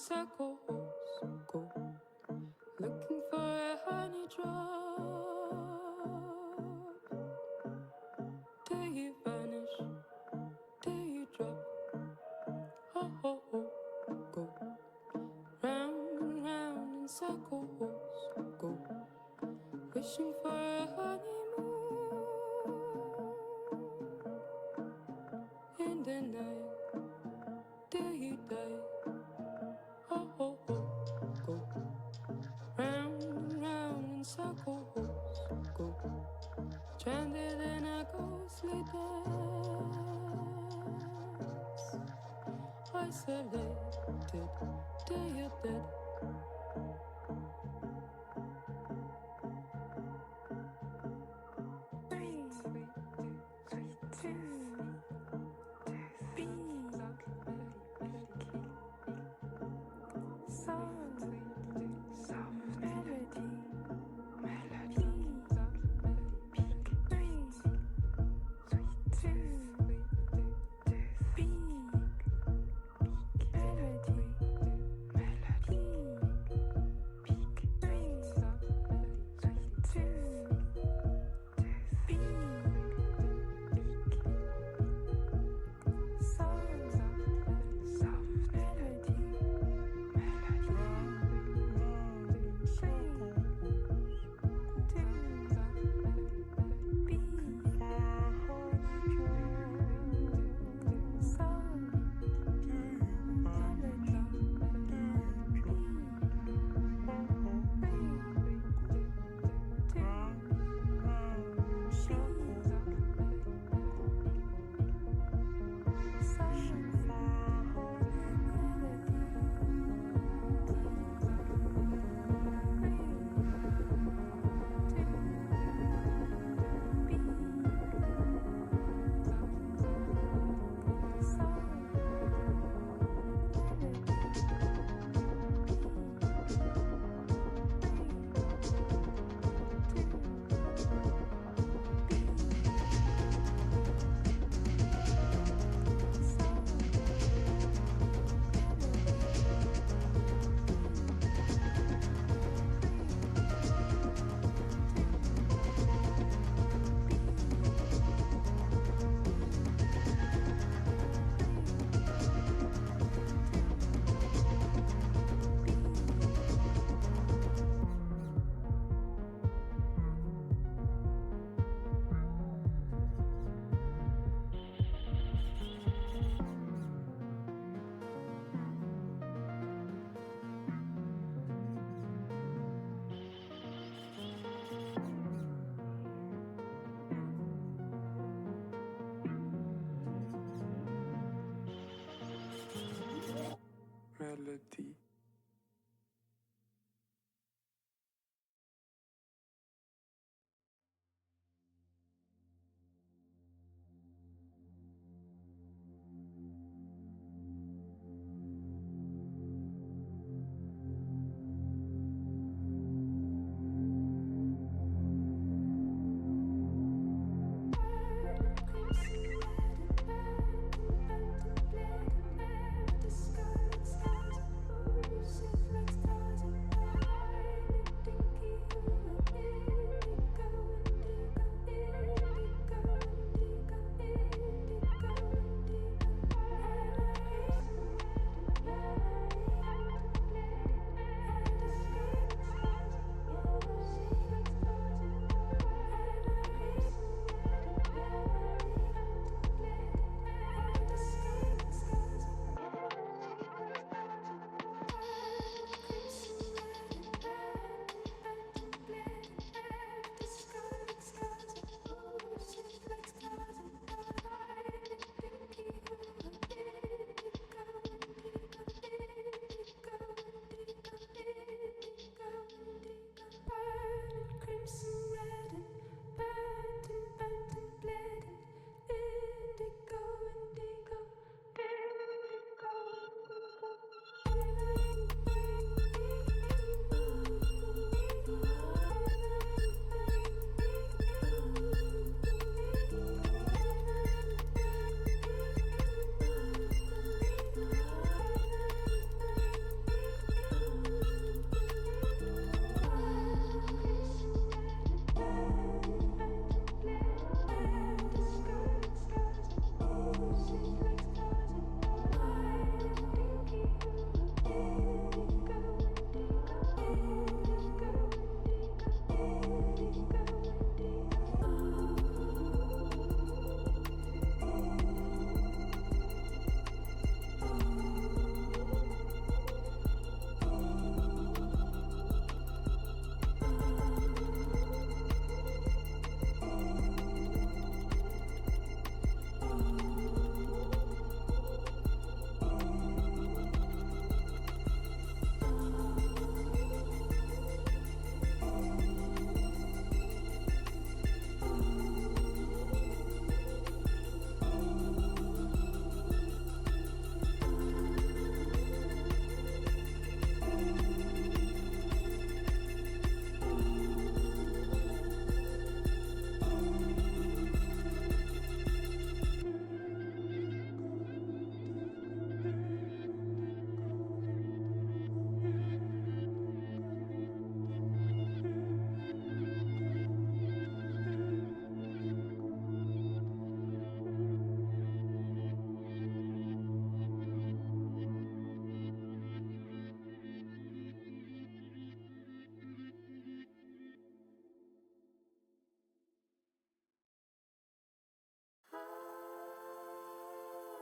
circles go, looking for a honey drop. Till you vanish, till you drop. Oh, oh, oh, go round and round in circles go, wishing for a honeymoon in the night till you die. Oh, oh, oh, go round and round in circles go, stranded in a ghostly dance, isolated till you're dead.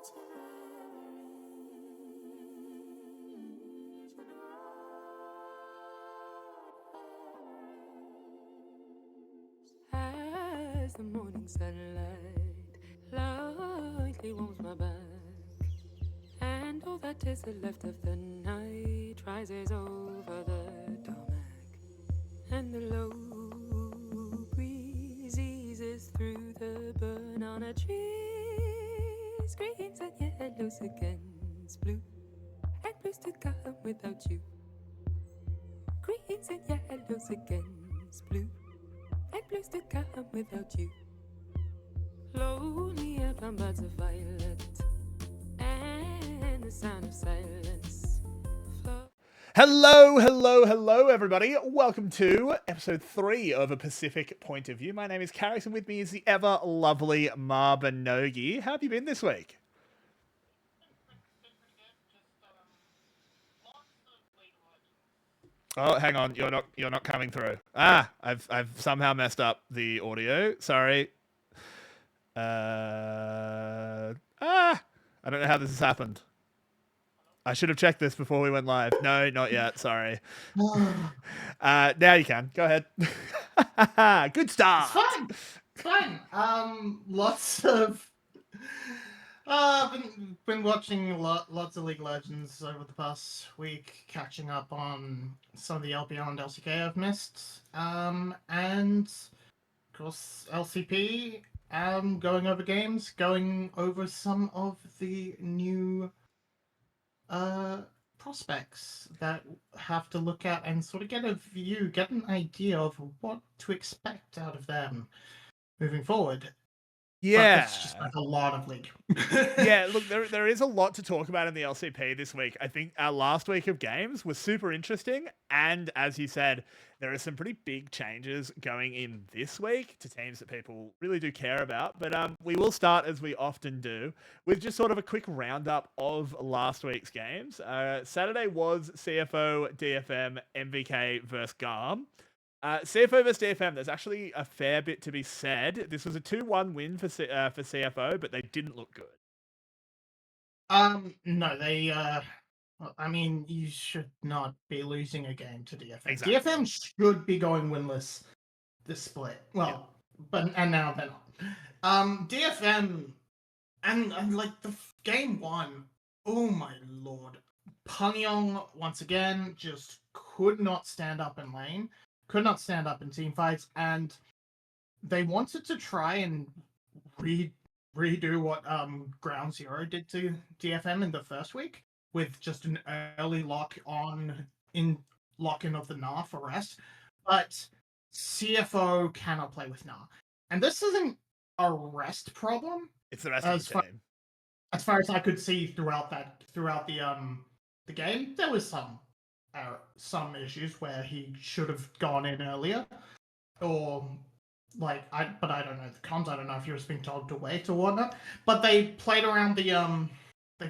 As the morning sunlight lightly warms my back, and all that is left of the night rises over the tarmac, and the low breeze eases through the banana trees, greens and yellows against blue, and blues to come without you, greens and yellows against blue, and blues to come without you. Lonely upon buds of violet, and the sound of silence. Hello, everybody. Welcome to episode 3 of A Pacific Point of View. My name is Carix, and with me is the ever lovely Mabinogi. How have you been this week? Oh, hang on, you're not coming through. I've somehow messed up the audio. Sorry. I don't know how this has happened. I should have checked this before we went live. No, not yet. Sorry. Now you can. Go ahead. Good start. It's fine. Lots of. Been watching lots of League of Legends over the past week, catching up on some of the LPL and LCK I've missed. And of course LCP. Going over games, going over some of the new prospects that have to look at and sort of get an idea of what to expect out of them moving forward. Yeah, but it's just like a lot of League. Yeah, look, there is a lot to talk about in the LCP this week. I think our last week of games was super interesting, and as you said, there are some pretty big changes going in this week to teams that people really do care about. But we will start, as we often do, with just sort of a quick roundup of last week's games. Saturday was CFO, DFM, MVK versus GARM. CFO versus DFM, there's actually a fair bit to be said. This was a 2-1 win for CFO, but they didn't look good. No, they, I mean, you should not be losing a game to DFM. Exactly. DFM should be going winless this split. Well, and now they're not. DFM, and like the game 1, oh my lord. Pangyong, once again, just could not stand up in lane. Could not stand up in team fights, and they wanted to try and redo what Ground Zero did to DFM in the first week with just an early lock in of the Gnar for rest, but CFO cannot play with Gnar, and this isn't a rest problem. It's the rest of the team. As far as I could see throughout the game, there was some issues where he should have gone in earlier, or but I don't know the cons. I don't know if he was being told to wait or whatnot. But they played around the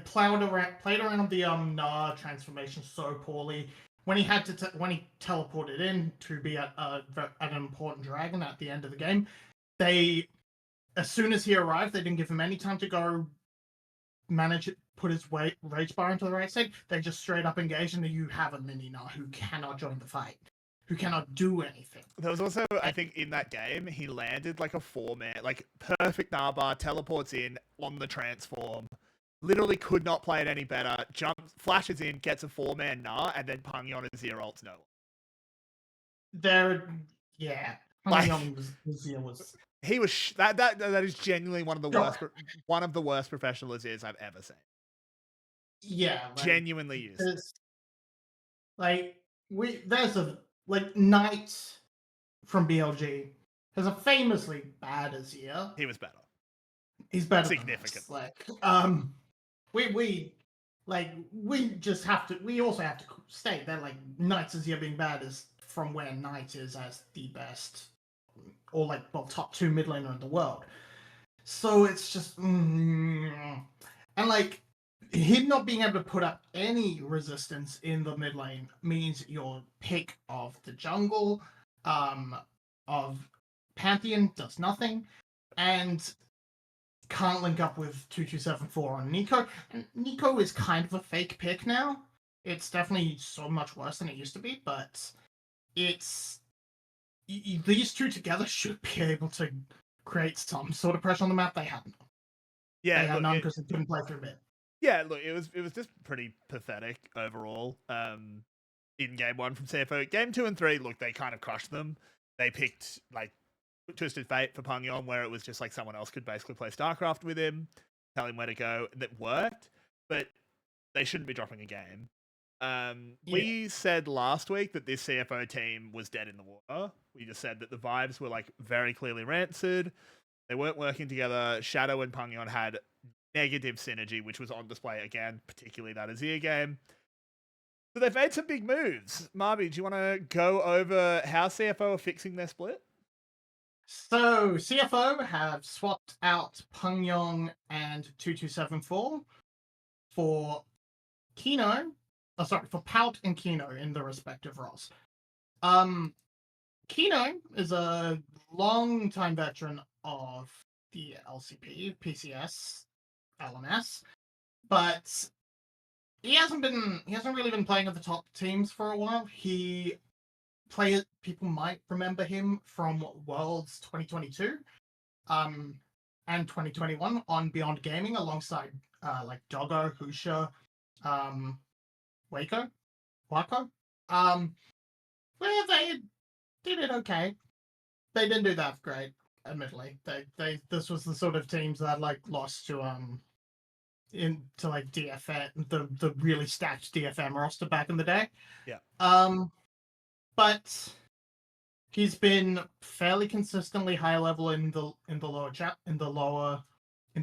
played around the Gnar transformation so poorly. When he had to when he teleported in to be at an important dragon at the end of the game, as soon as he arrived, they didn't give him any time to go manage it, put his rage bar into the right side. They just straight up engage, and you have a mini Gnar who cannot join the fight, who cannot do anything. There was also, I think, in that game, he landed like a 4-man, like perfect Gnar bar, teleports in on the transform, literally could not play it any better, jumps, flashes in, gets a 4-man Gnar, and then Pangyong is zero ults no. Pangyong was. He was that is genuinely one of the worst professional Azirs I've ever seen. Yeah, genuinely used. There's a Knight from BLG has a famously bad Azir. He was better. He's better significantly. We just have to. We also have to state that Knight's Azir being bad is from where Knight is as the best, or top 2 mid laner in the world. So it's just and him not being able to put up any resistance in the mid lane means your pick of the jungle of Pantheon does nothing, and can't link up with 2274 on Nico. And Nico is kind of a fake pick now. It's definitely so much worse than it used to be, but it's these two together should be able to create some sort of pressure on the map. They had none. Yeah, They had look, none because they couldn't play through mid. yeah, look, it was just pretty pathetic overall. In game 1 from CFO, game 2 and 3, look, they kind of crushed them. They picked like Twisted Fate for Pangyon, where it was just like someone else could basically play StarCraft with him, tell him where to go, and that worked. But they shouldn't be dropping a game. We said last week that this CFO team was dead in the water. We just said that the vibes were like very clearly rancid. They weren't working together. Shadow and Pangyon had negative synergy, which was on display again, particularly that Azir game. So they've made some big moves. Marby, do you want to go over how CFO are fixing their split? So CFO have swapped out Pangyon and 2274 for Kino. Oh, sorry, for Pout and Kino in the respective roles. Kino is a long-time veteran of the LCP, PCS, LMS, but he hasn't really been playing at the top teams for a while. People might remember him from Worlds 2022, and 2021 on Beyond Gaming alongside like Doggo, Husha, Wako, where they did it okay. They didn't do that great, admittedly. This was the sort of teams that like lost to into like DFM, the really stacked DFM roster back in the day. Yeah. But he's been fairly consistently high level in the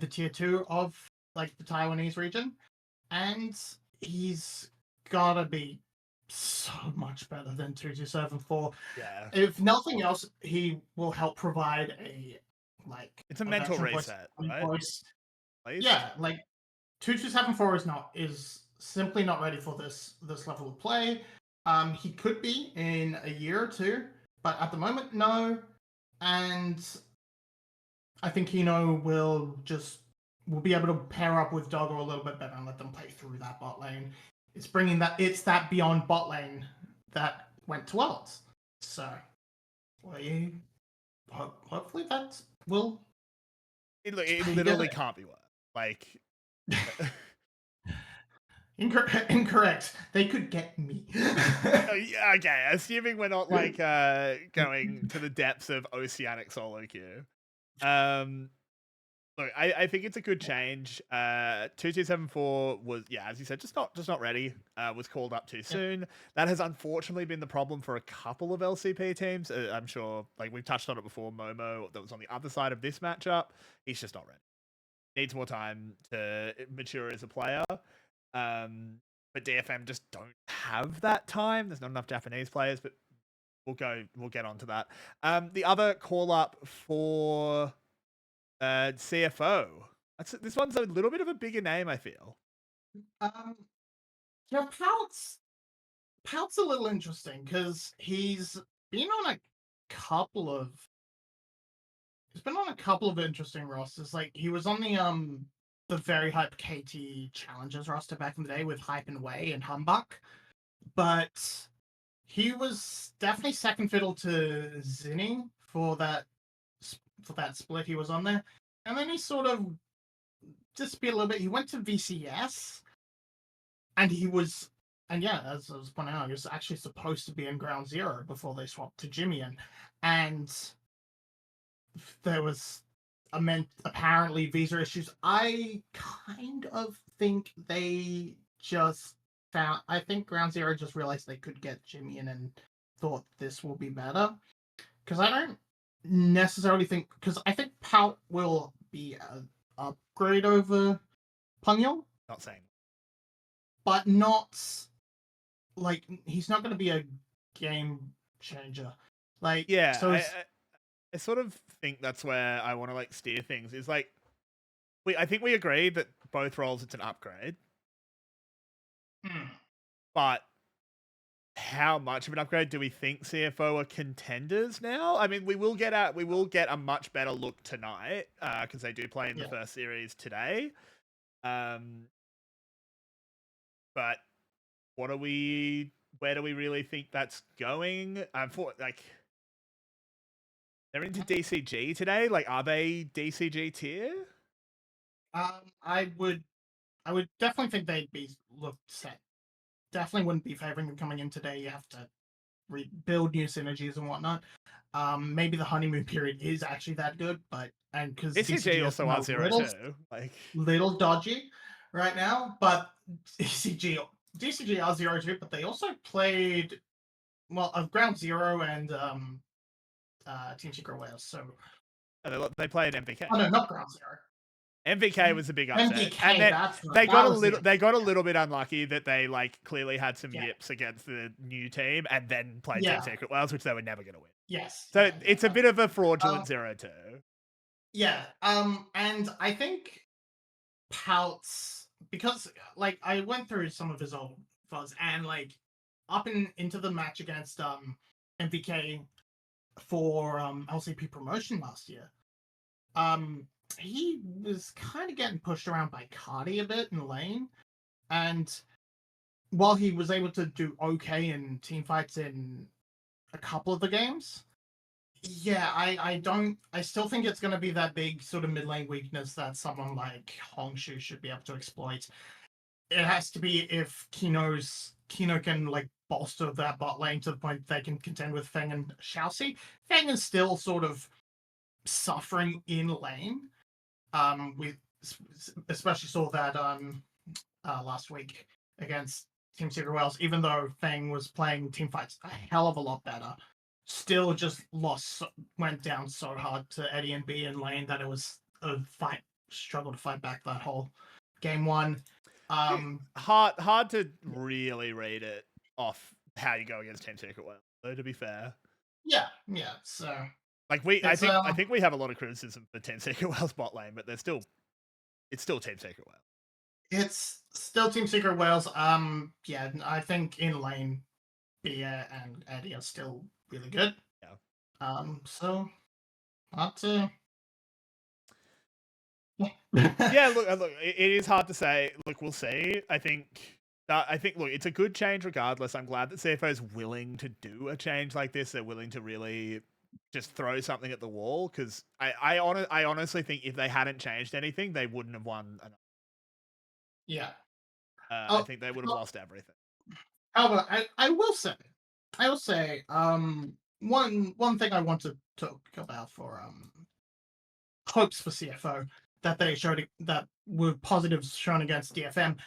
tier 2 of like the Taiwanese region, and he's gotta be so much better than 2274. Yeah. If nothing else, he will help provide it's a mental reset, right? Voice. Yeah, like 2274 is simply not ready for this level of play. He could be in a year or two, but at the moment, no. And I think Hino will be able to pair up with Doggo a little bit better and let them play through that bot lane. It's that beyond bot lane that went to Worlds. So, hopefully that will. It literally can't be worse. Like. Incorrect. They could get me. Okay, assuming we're not like going to the depths of oceanic solo queue. Look, I think it's a good change. 2274 was, yeah, as you said, just not ready. Was called up too soon. That has unfortunately been the problem for a couple of LCP teams. I'm sure, like we've touched on it before. Momo, that was on the other side of this matchup. He's just not ready. Needs more time to mature as a player. But DFM just don't have that time. There's not enough Japanese players, but we'll get onto that. The other call up for CFO. This one's a little bit of a bigger name, I feel. Yeah, Pout's a little interesting because he's been on a couple of interesting rosters. Like he was on the very hype KT Challengers roster back in the day with Hype and Way and Humbug, but he was definitely second fiddle to Zinni for that split he was on there, and then he sort of disappeared a little bit. He went to VCS, and as I was pointing out, he was actually supposed to be in Ground Zero before they swapped to Jimmy, and there was apparently visa issues. I kind of think they just found. I think Ground Zero just realized they could get Jimmy in and thought this will be better. Because I don't necessarily think. Because I think Pout will be an upgrade over Pangyon. Not saying. But not. Like, he's not going to be a game changer. Like, yeah, so I sort of think that's where I want to like steer things. Is like, I think we agree that both roles it's an upgrade, but how much of an upgrade do we think CFO are contenders now? I mean, we will get a much better look tonight because they do play in the first series today. But where do we really think that's going? For like, they're into DCG today. Like, are they DCG tier? I would definitely think they'd be looked set. Definitely wouldn't be favoring them coming in today. You have to rebuild new synergies and whatnot. Maybe the honeymoon period is actually that good, but and because DCG also are 0-2, like little dodgy right now. But DCG are 0-2, but they also played of Ground Zero and Team Secret Wales. So they played MVK. Oh no, not Ground Zero. MVK was a big upset. MVK, and that's they got a little bit unlucky that they like clearly had some yips against the new team and then played Team Secret Wales, which they were never going to win. Yes. So it's a bit of a fraudulent 0-2. Yeah. And I think Pouts, because like I went through some of his old fuzz and like up into the match against MVK for LCP promotion last year. He was kind of getting pushed around by Cardi a bit in lane, and while he was able to do okay in team fights in a couple of the games, I still think it's going to be that big sort of mid lane weakness that someone like Hongshu should be able to exploit. It has to be if Kino can like bolster that bot lane to the point they can contend with Feng and Xiaoxi. Feng is still sort of suffering in lane. We especially saw that last week against Team Secret Wales, even though Feng was playing team fights a hell of a lot better, still just went down so hard to Eddie and B in lane that it was a struggle to fight back that whole game one. Hard to really read it off how you go against Team Secret Wales, though, to be fair. Yeah. So like I think we have a lot of criticism for Team Secret Wales bot lane, but it's still Team Secret Wales. It's still Team Secret Wales. Yeah, I think in lane, Bia and Eddie are still really good. Yeah. So hard to. Yeah, look, it is hard to say. Look, we'll see. I think, look, it's a good change regardless. I'm glad that CFO is willing to do a change like this. They're willing to really just throw something at the wall, because I honestly think if they hadn't changed anything, they wouldn't have won. Yeah. I think they would have lost everything. However, I will say, one thing I want to talk about for hopes for CFO that they showed that were positives shown against DFM.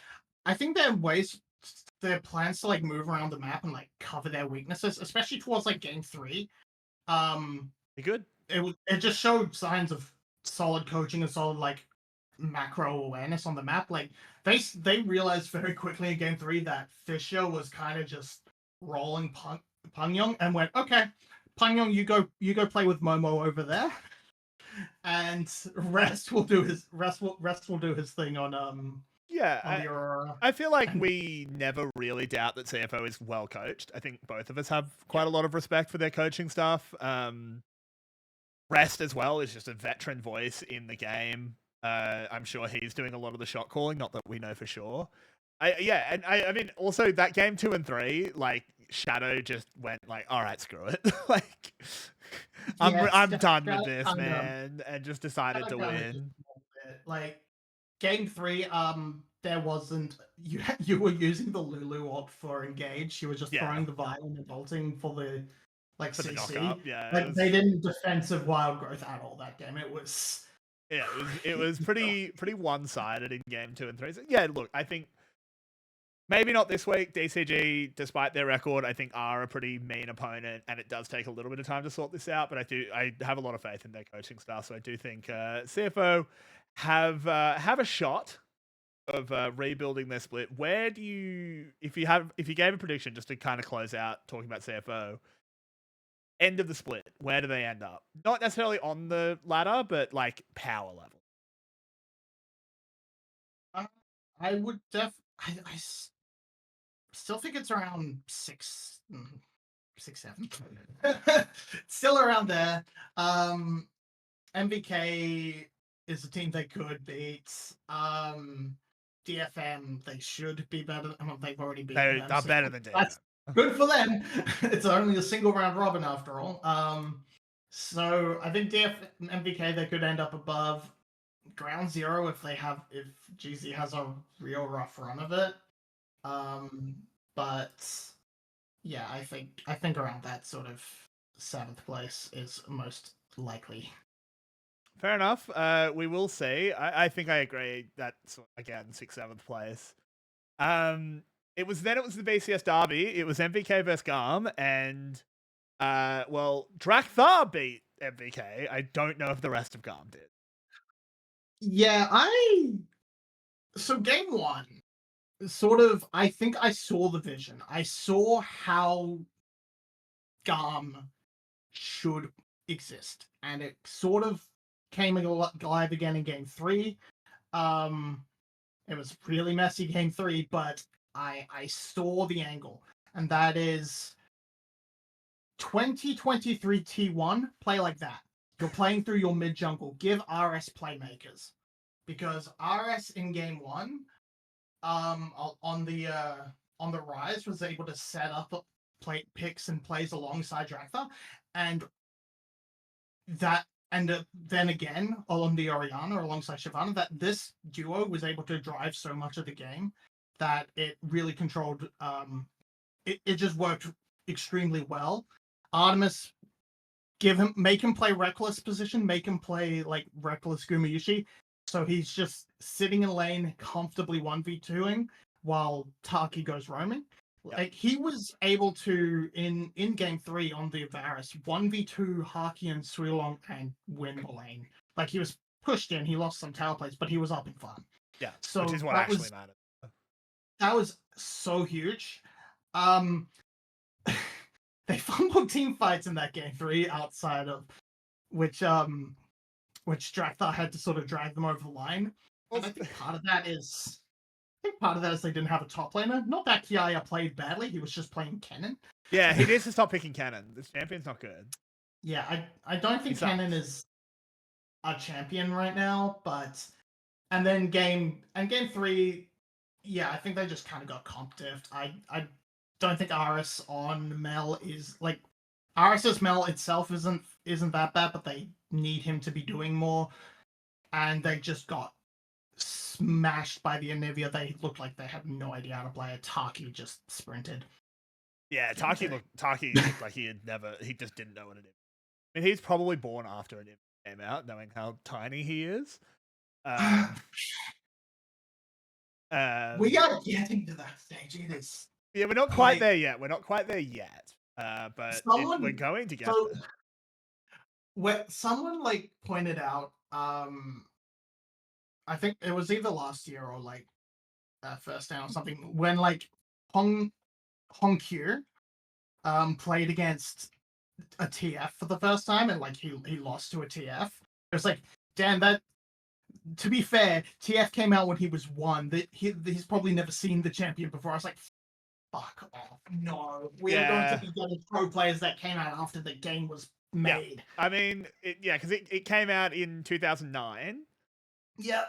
I think their plans to like move around the map and like cover their weaknesses, especially towards like game 3. Be good. It just showed signs of solid coaching and solid like macro awareness on the map. Like they realized very quickly in game 3 that Fisher was kind of just rolling Pungyong and went, okay, Pungyong, you go play with Momo over there, and Rest will do his thing on I feel like we never really doubt that CFO is well coached. I think both of us have quite a lot of respect for their coaching staff. Rest as well is just a veteran voice in the game. I'm sure he's doing a lot of the shot calling, not that we know for sure. I mean, also that game 2 and 3, like Shadow just went like, all right, screw it, like I'm done with this, man, and just decided to win. Like game 3, there wasn't you were using the Lulu ult for engage. You were just throwing the violin and ulting for the like for CC. The knock-up. Yeah, like they didn't defensive wild growth at all that game. It was pretty one-sided in game 2 and 3. So, yeah, look, I think maybe not this week. DCG, despite their record, I think are a pretty mean opponent, and it does take a little bit of time to sort this out. But I have a lot of faith in their coaching staff, so I do think CFO have a shot of rebuilding their split. Where do you, if you gave a prediction just to kind of close out talking about CFO, end of the split, where do they end up? Not necessarily on the ladder, but like power level. I would still think it's around 7. Still around there. MVK is a team they could beat. DFM, they should be better. I mean, they've already beaten They them. are So better than that's DFM. good for them. It's only a single round robin after all. So I think MVK they could end up above ground zero if GZ has a real rough run of it. But yeah, I think around that sort of 7th place is most likely. Fair enough. We will see. I think I agree that again 6th, 7th place. It was the BCS derby. It was MVK versus Garm, and Drakthar beat MVK. I don't know if the rest of Garm did. Yeah, so game 1, I think I saw the vision. I saw how Garm should exist, and it sort of came alive again in game 3. It was really messy game 3, but I saw the angle, and that is 2023 T1 play like that. You're playing through your mid jungle. Give RS playmakers, because RS in game 1, on the rise was able to set up picks and plays alongside Drakthar, and then again on the Orianna alongside Shyvana, that this duo was able to drive so much of the game that it really controlled. It just worked extremely well. Artemis, make him play reckless position, make him play like reckless Gumayushi, so he's just sitting in lane comfortably 1v2ing while Taki goes roaming. Yep. Like he was able to in game 3 on the Varus 1v2 Haki and Suilong and win the lane. Like he was pushed in, he lost some tower plays, but he was up in farm. Yeah, so which is what actually mattered. That was so huge. They fumbled team fights in that game 3 outside of which Drakthar had to sort of drag them over the line. And I think part of that is they didn't have a top laner. Not that Kiaya played badly, he was just playing Kennen. Yeah, he needs to stop picking Kennen. This champion's not good. Yeah, I don't think Kennen is a champion right now, but and then game 3, yeah, I think they just kind of got comp diffed. I don't think RS on Mel is like RS's Mel itself isn't that bad, but they need him to be doing more, and they just got smashed by the Anivia. They looked like they had no idea how to play it. Taki just sprinted. Yeah, Taki looked like he just didn't know what it is. I mean, he's probably born after it came out, knowing how tiny he is. We are getting to that stage. It is. Yeah, we're not quite there yet. But we're going to get there. When someone pointed out, I think it was either last year or first down or something, when Hong Kyu played against a TF for the first time, and he lost to a TF. It was like, damn, that. To be fair, TF came out when he was 1. He's probably never seen the champion before. I was like, fuck off. No. We're going to be getting pro players that came out after the game was made. Yeah. I mean, because it came out in 2009. Yep.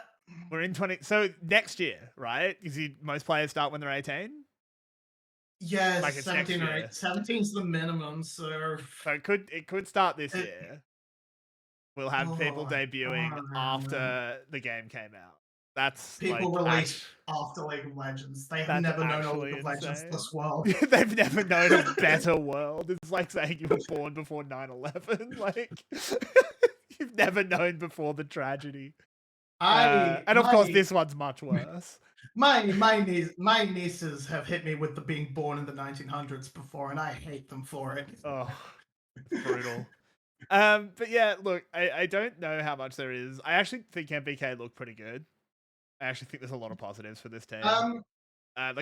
We're in 20. So next year, right? Because most players start when they're 18. Yeah, 17 or 8. 17's the minimum, so it could start this year. We'll have people debuting after the game came out. That's people released after League of Legends. They have never known a League of Legends this world. They've never known a better world. It's like saying you were born before 9/11. Like you've never known before the tragedy. And of course, this one's much worse. My nieces have hit me with the being born in the 1900s before, and I hate them for it. Oh, brutal. But yeah, look, I don't know how much there is. I actually think MBK looked pretty good. I actually think there's a lot of positives for this team.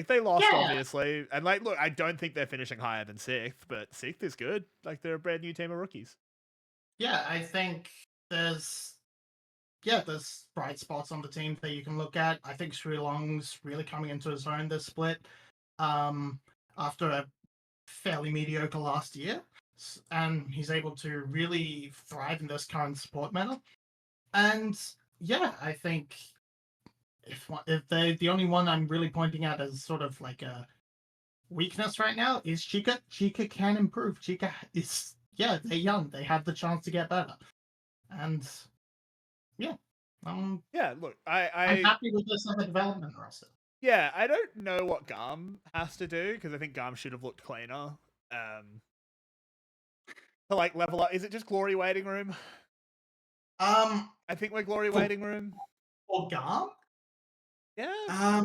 They lost, obviously. And look, I don't think they're finishing higher than 6th, but 6th is good. They're a brand new team of rookies. Yeah, I think there's bright spots on the team that you can look at. I think Sri Long's really coming into his own this split. after a fairly mediocre last year, and he's able to really thrive in this current support meta. And yeah, I think if the only one I'm really pointing out as sort of like a weakness right now is Chica. Chica can improve. Chica is they're young. They have the chance to get better, and yeah, Yeah, look, I'm happy with this on the development roster. yeah, I don't know what Garm has to do because I think Garm should have looked cleaner. To like level up, is it just Glory Waiting Room? Um, I think we're Glory For- Waiting Room. for Garm, Yeah.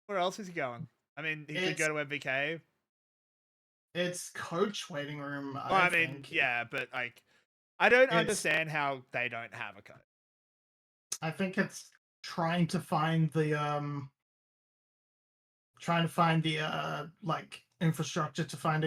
Where else is he going? I mean, he could go to MVK. it's coach waiting room. Well, I mean, think. yeah, but like, I don't understand how they don't have a coach. I think it's trying to find the like infrastructure to find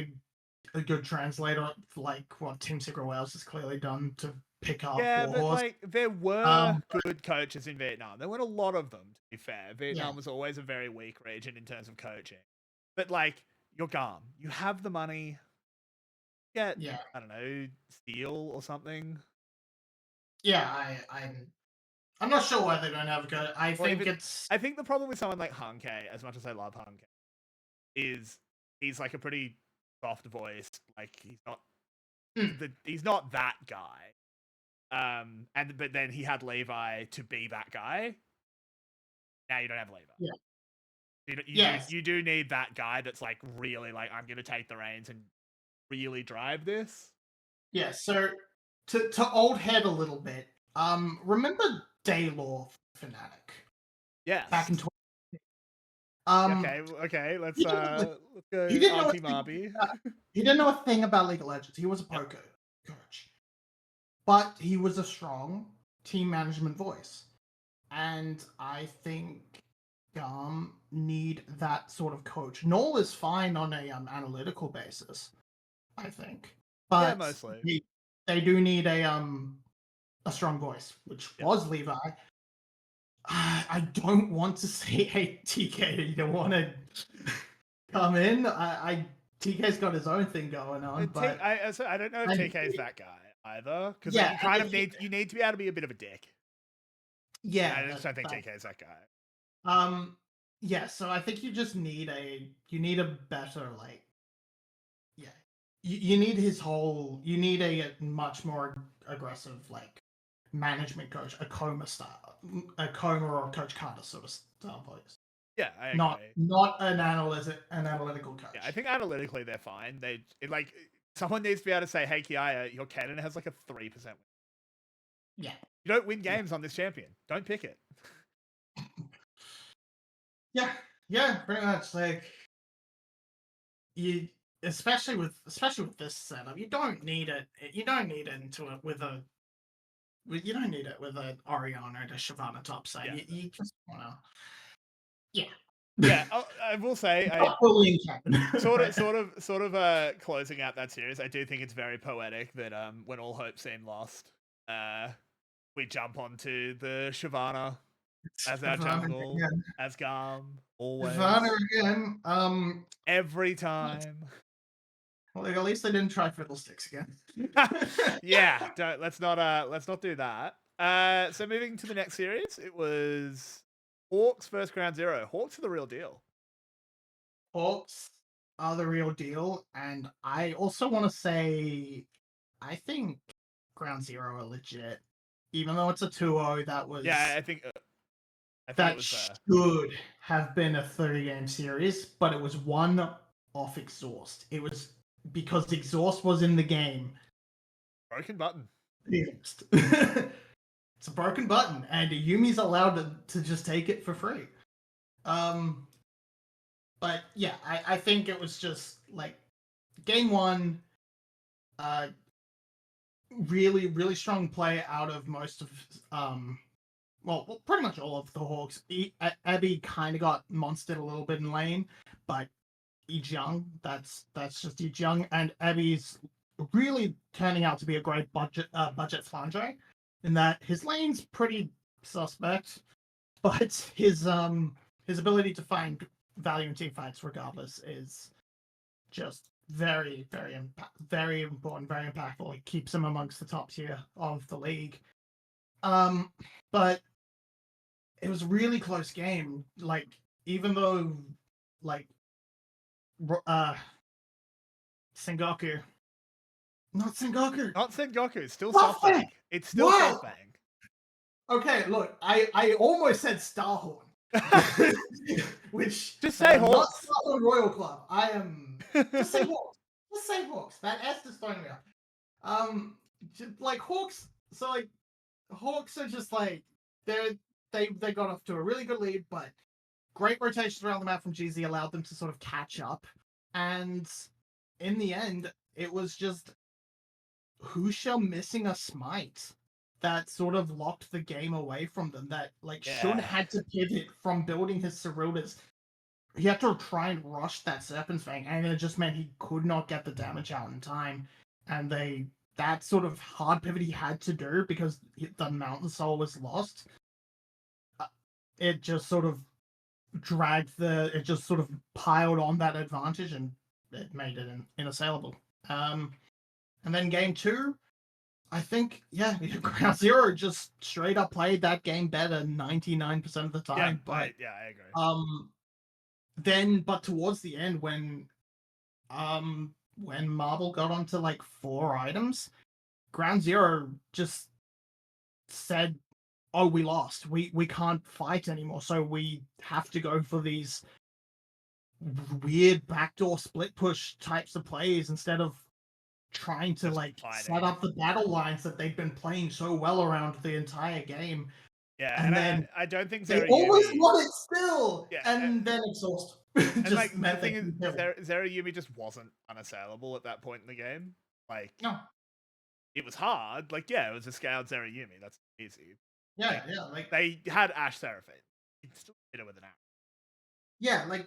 a good translator, like what Team Secret Wales has clearly done to pick up. Yeah, but Warhorse. like, there were good coaches in Vietnam. There weren't a lot of them, to be fair. Vietnam Yeah. was always a very weak region in terms of coaching. But like, you're Garm. You have the money. Get, Yeah. I don't know, Steel or something. Yeah, I'm not sure why they don't have a coach. I think the problem with someone like Hanke, as much as I love Hanke, is he's like a pretty soft voice. Like he's not that guy. But then he had Levi to be that guy. Now you don't have Levi. Yeah. You do need that guy that's like really like, I'm gonna take the reins and really drive this. Yeah. So to old head a little bit. Remember Daylor Fnatic? Yes. Back in 20. Okay. Let's go. He didn't know Auntie Marby. He didn't know a thing about League of Legends. He was a poker coach, but he was a strong team management voice, and I think need that sort of coach. Null is fine on a analytical basis, I think, but yeah, mostly they do need a strong voice, which was Levi. I don't want to say, hey, TK, you don't want to come in. TK's got his own thing going on, but I don't know if TK's that guy either, because Yeah, you kind of need to be able to be a bit of a dick. Yeah, I just don't think TK's that guy. Yeah, so I think you just need a better, like, you need you need a much more aggressive, like, management coach, a Coma or a Coach Carter sort of style voice. Yeah, I agree. Not an analytical coach. Yeah, I think analytically they're fine. Like, someone needs to be able to say, hey, Kiaya, your cannon has like a 3% win. Yeah. You don't win games on this champion. Don't pick it. Yeah, pretty much. Like, you, especially with this setup, you don't need it. You don't need it with an Oriana and a Shyvana top side. Yeah. You just wanna. Yeah, I will say, sort of closing out that series, I do think it's very poetic that when all hope seemed lost, we jump onto the Shyvana as our jungle, as Garm, always. Shyvana again. Every time. Well, at least they didn't try fiddlesticks again. Yeah, let's not do that. So moving to the next series, it was Hawks versus Ground Zero. Hawks are the real deal. Hawks are the real deal, and I also want to say, I think Ground Zero are legit. Even though it's a 2-0, that was... Yeah, I think that it was, should have been a 30-game series, but it was won off Exhaust. It was because Exhaust was in the game. Broken button. It's a broken button, and Yumi's allowed to just take it for free. But yeah, I think it was just like game one, really, really strong play out of most of well, pretty much all of the Hawks. Abby kind of got monstered a little bit in lane, but Young, that's just Young, and Abby's really turning out to be a great budget flanger, in that his lane's pretty suspect, but his ability to find value in team fights, regardless, is just very, very important, very impactful. It keeps him amongst the top tier of the league. But it was a really close game. Like, even though, like, Sengoku, not Sengoku, Not Sengoku. It's still SoftBank! SoftBank. It's still Wow! SoftBank. Okay, look, I almost said Starhorn, which Just they say are not Hawks. Starhorn Royal Club. I am just say Hawks. Just say Hawks. That S is throwing me off. Like Hawks. So like Hawks are just like they got off to a really good lead, but great rotations around the map from GZ allowed them to sort of catch up, and in the end, it was just Husha missing a smite that sort of locked the game away from them. That like Shun had to pivot from building his Ceruldas. He had to try and rush that Serpent's Fang, and it just meant he could not get the damage out in time. And that sort of hard pivot he had to do because the Mountain Soul was lost. It just sort of it just sort of piled on that advantage, and it made it inassailable. And then game 2, I think, Ground Zero just straight up played that game better 99% of the time. I agree. But towards the end, when Marble got onto like 4 items, Ground Zero just said, "Oh, we lost. We can't fight anymore. So we have to go for these weird backdoor split push types of plays instead of trying to like set up the battle lines that they've been playing so well around the entire game." Yeah, and then I don't think they Zerayumi almost won it still. Yeah, and then exhaust. And just like the meant thing is, Zerayumi just wasn't unassailable at that point in the game. Like, no, it was hard. Like, yeah, it was a scaled Zerayumi. That's easy. yeah, Like they had Ash Seraphine. You can still hit it with an axe. yeah, like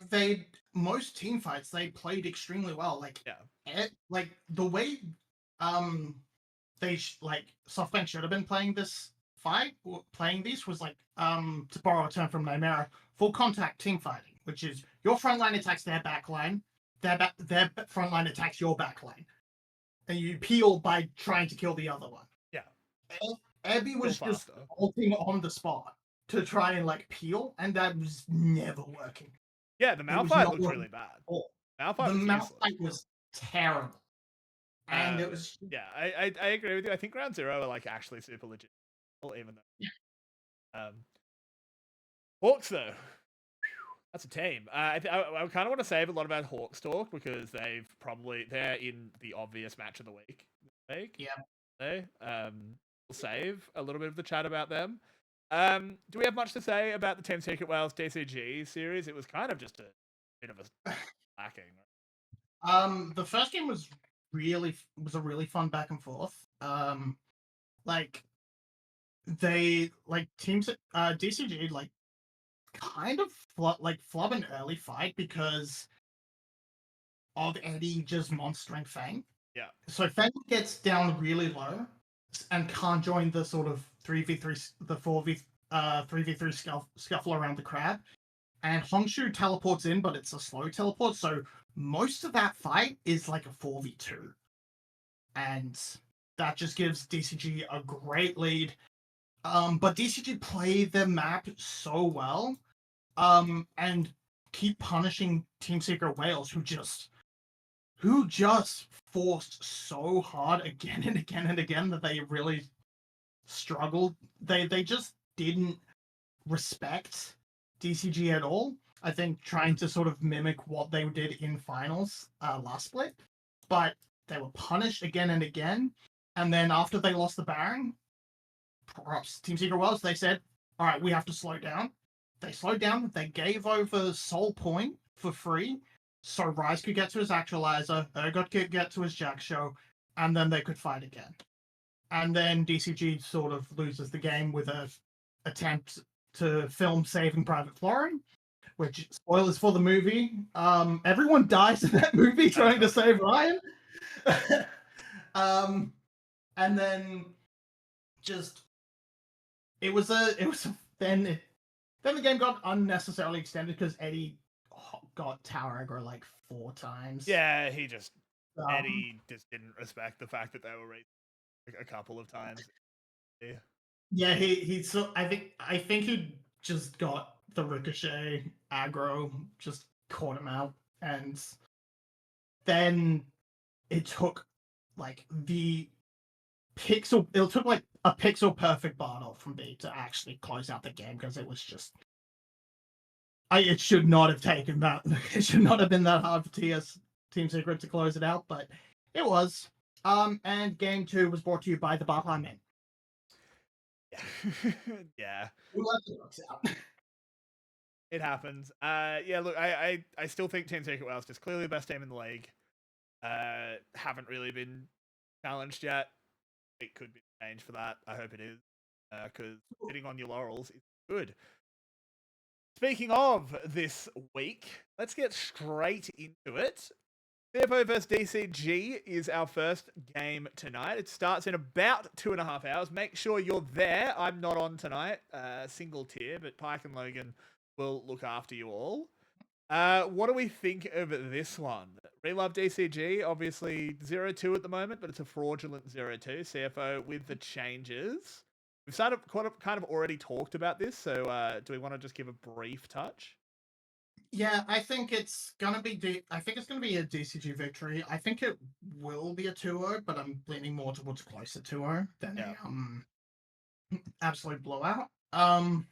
most team fights they played extremely well. Like, like the way like SoftBank should have been playing this fight, playing these was like to borrow a term from Nightmare, full contact team fighting, which is your front line attacks their back line, their front line attacks your back line, and you peel by trying to kill the other one. Yeah, Abby was just ulting on the spot to try and like peel, and that was never working. Yeah, the Malphite looked really bad. The Malphite was terrible. And it was I agree with you. I think Ground Zero are like actually super legit, even though Hawks though, that's a team. I kind of want to save a lot about Hawks talk because they're in the obvious match of the week. We'll save a little bit of the chat about them. Do we have much to say about the Team Secret Wales DCG series? It was kind of just a bit of a lacking. The first game was a really fun back and forth. Like they like teams DCG like kind of flub an early fight because of Eddie just monstering Fang. Yeah. So Fang gets down really low and can't join the sort of 3v3 the 3v3 scuffle around the crab. And Hongshu teleports in, but it's a slow teleport, so most of that fight is like a 4v2. And that just gives DCG a great lead. But DCG play their map so well, and keep punishing Team Secret Wales, who just forced so hard again and again and again that they really struggled. They just didn't respect DCG at all. I think trying to sort of mimic what they did in finals last split, but they were punished again and again. And then after they lost the Baron, props Team Secret Wales, they said, "All right, we have to slow down." They slowed down. They gave over Soul Point for free, so Rise could get to his Actualizer, Ergot could get to his Jack Show, and then they could fight again. And then DCG sort of loses the game with a attempt to film Saving Private Florin, which, spoilers for the movie, everyone dies in that movie trying to save Ryan. And then just then the game got unnecessarily extended because Eddie got tower aggro like 4 times. Yeah, he just Um, Eddie just didn't respect the fact that they were raised a couple of times. Yeah. yeah, he so I think he just got the ricochet aggro, just caught him out, and then it took like the pixel. It took like a pixel perfect battle from B to actually close out the game because it was just. It should not have taken that. It should not have been that hard for Team Secret to close it out, but it was. And game 2 was brought to you by the Baja Men. Yeah. Who let the Bucks out? It happens. Yeah, look, I still think Team Secret Wales is clearly the best team in the league. Haven't really been challenged yet. It could be changed for that. I hope it is. Because sitting on your laurels is good. Speaking of this week, let's get straight into it. CFO vs DCG is our first game tonight. It starts in about 2.5 hours. Make sure you're there. I'm not on tonight, single tier, but Pike and Logan will look after you all. What do we think of this one? Relove DCG, obviously 0-2 at the moment, but it's a fraudulent 0-2. CFO with the changes. We've kind of already talked about this, so do we want to just give a brief touch? Yeah, I think it's gonna be. I think it's gonna be a DCG victory. I think it will be a 2-0, but I'm leaning more towards closer 2-0 than a absolute blowout. I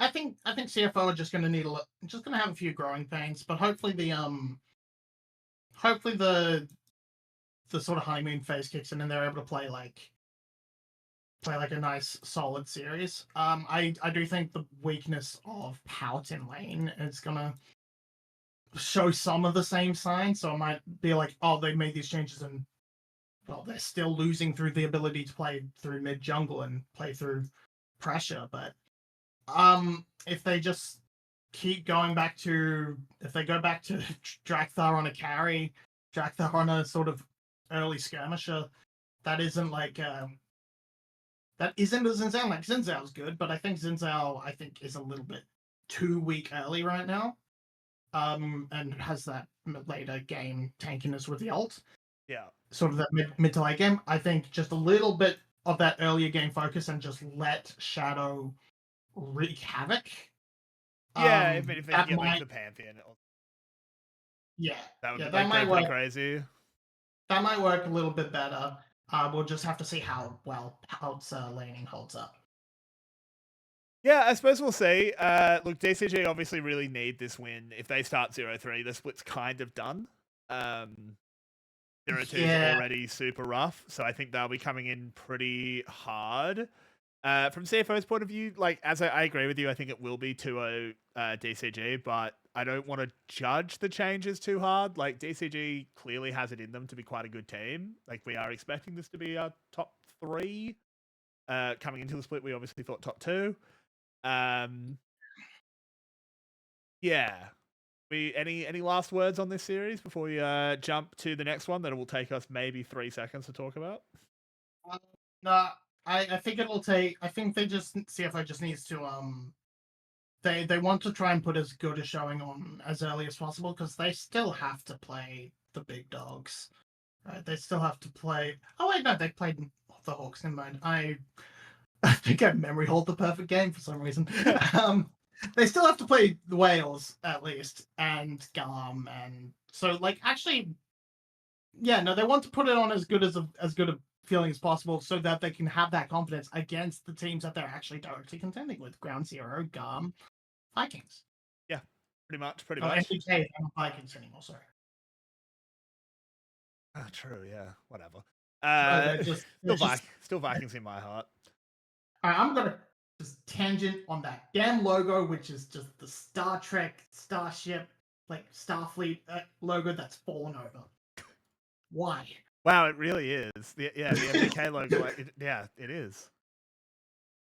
think CFO are just gonna need just gonna have a few growing pains, but hopefully the sort of honeymoon phase kicks in and they're able to play like a nice solid series. I do think the weakness of Pout in lane is gonna show some of the same signs. So it might be like, oh, they made these changes and well, they're still losing through the ability to play through mid jungle and play through pressure. But if they just keep going back to if they go back to Drakthar on a carry, Drakthar on a sort of early skirmisher, that isn't like that isn't a Zinzao. Like Zinzao's good, but I think Zinzao is a little bit too weak early right now. And has that later game tankiness with the ult. Yeah. Sort of that mid to late game. I think just a little bit of that earlier game focus and just let Shadow wreak havoc. Yeah, if they can get like might, the Pantheon. yeah, That would yeah, be that like might pretty work. crazy. That might work a little bit better. We'll just have to see how well Pout's laning holds up. Yeah, I suppose we'll see. Look, DCG obviously really need this win. If they start 0-3, the split's kind of done. 0-2 is already super rough, so I think they'll be coming in pretty hard. From CFO's point of view, like as I agree with you, I think it will be 2-0 DCG, but I don't want to judge the changes too hard. Like DCG clearly has it in them to be quite a good team. Like we are expecting this to be our top 3. Coming into the split, we obviously thought top 2. Yeah. Any last words on this series before we jump to the next one that will take us maybe 3 seconds to talk about? No, I think it'll take. I think CFO just needs to They want to try and put as good a showing on as early as possible because they still have to play the big dogs. Right? They still have to play. Oh wait, no, they played the Hawks. Never mind. I think I memory hold the perfect game for some reason. They still have to play the Wales at least and Garm, and so like actually, yeah, no, they want to put it on as good a feeling as possible so that they can have that confidence against the teams that they're actually directly contending with: Ground Zero, Garm, Vikings. Yeah, pretty much. NBK, not Vikings anymore. Sorry. Oh, true. Yeah, whatever. Still Vikings in my heart. All right, I'm gonna just tangent on that damn logo, which is just the Star Trek Starship, like Starfleet logo that's fallen over. Why? Wow, it really is. The MBK logo. Like, it is.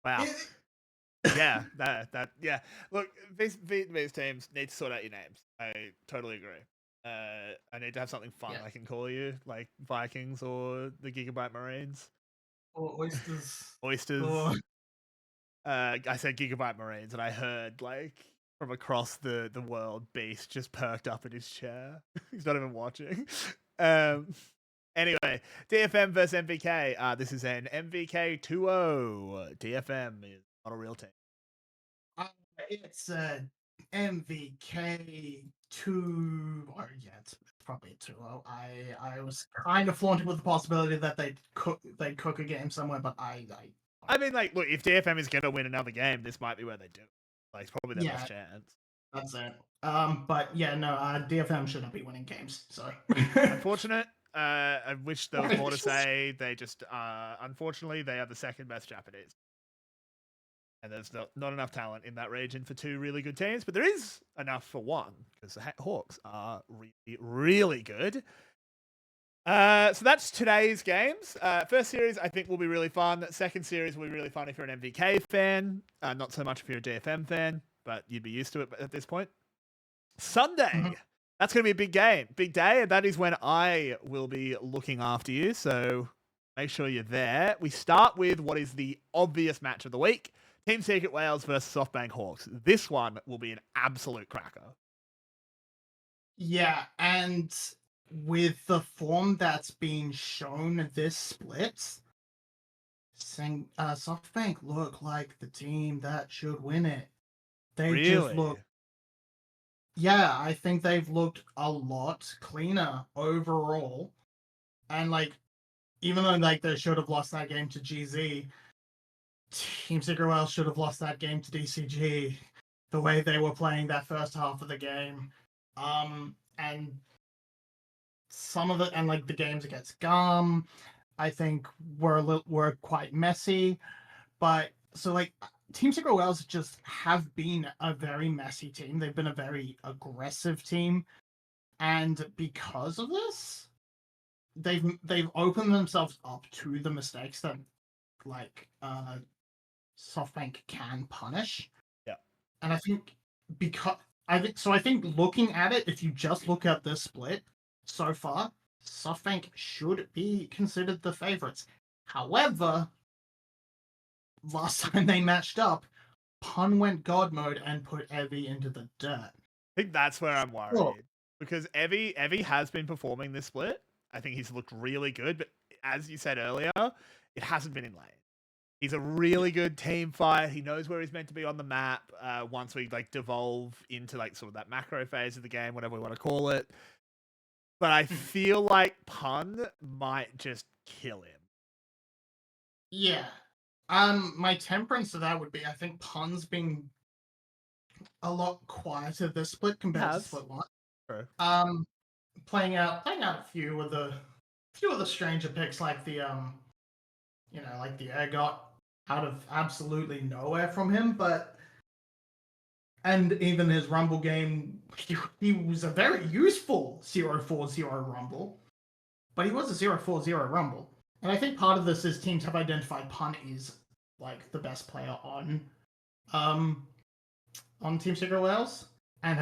Wow. Yeah, yeah. Look, these teams need to sort out your names. I totally agree. I need to have something fun I can call you, like Vikings or the Gigabyte Marines. Or oysters. Oysters. Or... I said Gigabyte Marines, and I heard like from across the world. Beast just perked up in his chair. He's not even watching. Anyway, DFM versus MVK. This is an MVK 2-0. DFM is not a real team. It's MVK 2. Or yeah, it's probably a 2-0. I was kind of flaunting with the possibility that they'd cook a game somewhere, but I mean, like, look, if DFM is gonna win another game, this might be where they do. Like, it's probably their best chance. That's it. But yeah, no, DFM shouldn't be winning games. So unfortunate. I wish there was more to say. They just, unfortunately, they are the second best Japanese. And there's not enough talent in that region for two really good teams, but there is enough for one, because the Hawks are really, really good. So that's today's games. First series, I think, will be really fun. Second series will be really fun if you're an MVK fan. Not so much if you're a DFM fan, but you'd be used to it at this point. Sunday, that's going to be a big game, big day, and that is when I will be looking after you, so make sure you're there. We start with what is the obvious match of the week. Team Secret Wales versus SoftBank Hawks. This one will be an absolute cracker. Yeah, and with the form that's being shown this split, SoftBank look like the team that should win it. They just look. Yeah, I think they've looked a lot cleaner overall, and like, even though like they should have lost that game to GZ, Team Secret Wales should have lost that game to DCG. The way they were playing that first half of the game, and some of it, and like the games against Gum, I think were quite messy. But so like Team Secret Wales just have been a very messy team. They've been a very aggressive team, and because of this, they've opened themselves up to the mistakes that like SoftBank can punish. Yeah. And I think I think looking at it, if you just look at this split so far, SoftBank should be considered the favorites. However, last time they matched up, Pun went God mode and put Evie into the dirt. I think that's where I'm worried. Because Evie has been performing this split. I think he's looked really good, but as you said earlier, it hasn't been in lane. He's a really good team fighter. He knows where he's meant to be on the map. Once we like devolve into like sort of that macro phase of the game, whatever we want to call it. But I feel like Pun might just kill him. Yeah. My temperance to that would be, I think Pun's been a lot quieter this split compared to split one. True. Playing out a few of the stranger picks, like the like the air got out of absolutely nowhere from him, and even his Rumble game, he was a very useful 0-4-0 Rumble, but he was a 0-4-0 Rumble. And I think part of this is teams have identified Pun is like the best player on Team Secret Wales and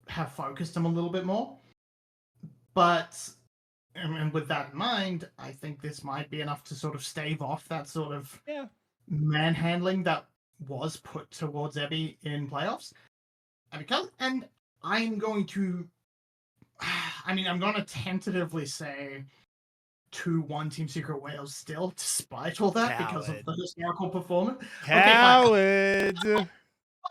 have focused him a little bit more. But and with that in mind, I think this might be enough to sort of stave off that sort of manhandling that was put towards Ebby in playoffs. And I'm going to tentatively say 2-1 Team Secret Wales still, despite all that, because of the historical performance. Coward! Okay,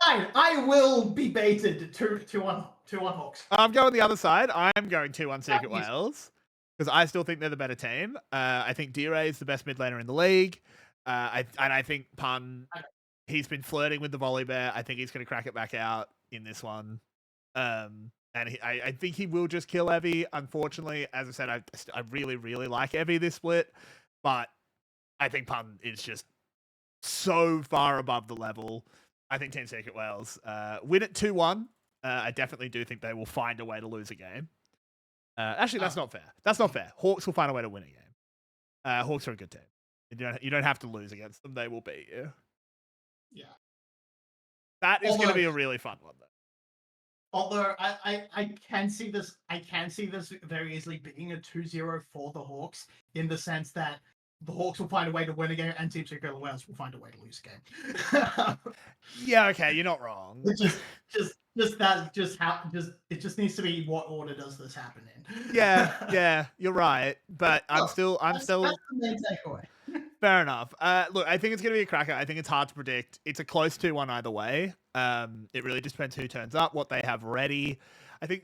fine. I will be baited 2-1 Hawks. I'm going the other side. I'm going 2-1 Secret Wales, because I still think they're the better team. I think D-Ray is the best mid laner in the league. I think Pun, he's been flirting with the volley bear. I think he's going to crack it back out in this one. And I think he will just kill Evie. Unfortunately, as I said, I really, really like Evie this split, but I think Pun is just so far above the level. I think Team Secret Wales win it 2-1. I definitely do think they will find a way to lose a game. Actually, that's not fair. That's not fair. Hawks will find a way to win a game. Hawks are a good team. You don't have to lose against them. They will beat you. Yeah. That is going to be a really fun one, though. Although I can see this very easily being a 2-0 for the Hawks, in the sense that the Hawks will find a way to win a game and Team Secret Wales will find a way to lose a game. Yeah, okay, you're not wrong. it just needs to be what order does this happen in? Yeah, you're right. But That's the main takeaway. fair enough. Look, I think it's going to be a cracker. I think it's hard to predict. It's a close 2-1 either way. It really just depends who turns up, what they have ready. I think